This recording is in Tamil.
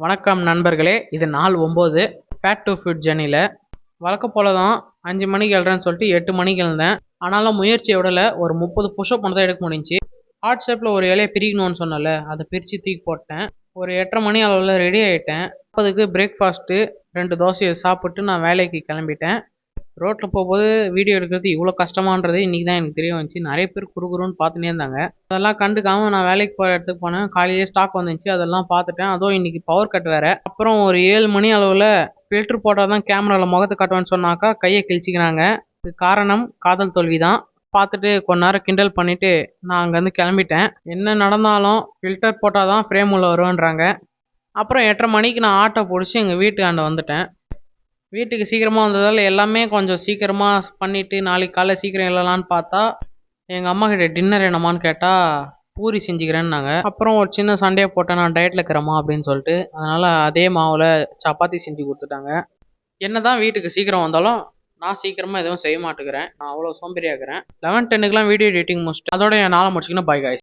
வணக்கம் நண்பர்களே, இது நாள் 9 ஃபேட் டு ஃபிட் ஜர்னியில். வழக்கம் போல தான் 5 மணிக்கு எழுறேன்னு சொல்லிட்டு 8 மணிக்கு எழுந்தேன். ஆனாலும் முயற்சியை விடலை. ஒரு 30 புஷ்அப் மட்டும் தான் எடுக்க முடிஞ்சிச்சு. ஹார்ட் ஷேப்பில் ஒரு இலையை பிரிக்கணும்னு சொன்னல, அதை பிரித்து தூக்கி போட்டேன். ஒரு 8:30 மணி அளவில் ரெடி ஆகிட்டேன். அப்போதுக்கு பிரேக்ஃபாஸ்ட்டு 2 தோசையை சாப்பிட்டு நான் வேலைக்கு கிளம்பிட்டேன். ரோட்டில் போகும்போது வீடியோ எடுக்கிறது இவ்வளோ கஷ்டமானது இன்றைக்கி தான் எனக்கு தெரிய வந்துச்சு. நிறைய பேர் குறுகுறுன்னு பார்த்துனே இருந்தாங்க. அதெல்லாம் கண்டுக்காமல் நான் வேலைக்கு போகிற இடத்துக்கு போனேன். காலையிலே ஸ்டாக் வந்துச்சு, அதெல்லாம் பார்த்துட்டேன். அதுவும் இன்றைக்கி பவர் கட் வேறு. அப்புறம் ஒரு 7 மணி அளவில் ஃபில்ட்ரு போட்டால் தான் கேமராவில் முகத்தை காட்டுவேன்னு சொன்னாக்கா கையை கிழிச்சிக்கிறாங்க. இதுக்கு காரணம் காதல் தோல்வி தான். பார்த்துட்டு கொஞ்ச நேரம் கிண்டல் பண்ணிவிட்டு நான் அங்கேருந்து கிளம்பிட்டேன். என்ன நடந்தாலும் ஃபில்டர் போட்டால் தான் ஃப்ரேம் உள்ள வருவேன்றாங்க. அப்புறம் 8:30 மணிக்கு நான் ஆட்டோ பிடிச்சி எங்கள் வீட்டுக்காண்ட வந்துட்டேன். வீட்டுக்கு சீக்கிரமாக வந்ததால் எல்லாமே கொஞ்சம் சீக்கிரமாக பண்ணிவிட்டு நாளைக்கு காலைல சீக்கிரம் எழலான்னு பார்த்தா எங்கள் அம்மா கிட்ட டின்னர் என்னமான்னு கேட்டால் பூரி செஞ்சுக்கிறேன்னாங்க. அப்புறம் ஒரு சின்ன சண்டையை போட்டேன், நான் டயட்டில் இருக்கிறேம்மா அப்படின்னு சொல்லிட்டு. அதனால் அதே மாவில் சப்பாத்தி செஞ்சு கொடுத்துட்டாங்க. என்ன தான் வீட்டுக்கு சீக்கிரம் வந்தாலும் நான் சீக்கிரமாக எதுவும் செய்ய மாட்டேங்கிறேன். நான் அவ்வளோ சோம்பேறியாகிறேன். 11:10க்குலாம் வீடியோ எடிட்டிங் முடிச்சுட்டு அதோட என் நாளை முடிச்சிங்கன்னா பை காய்ஸ்.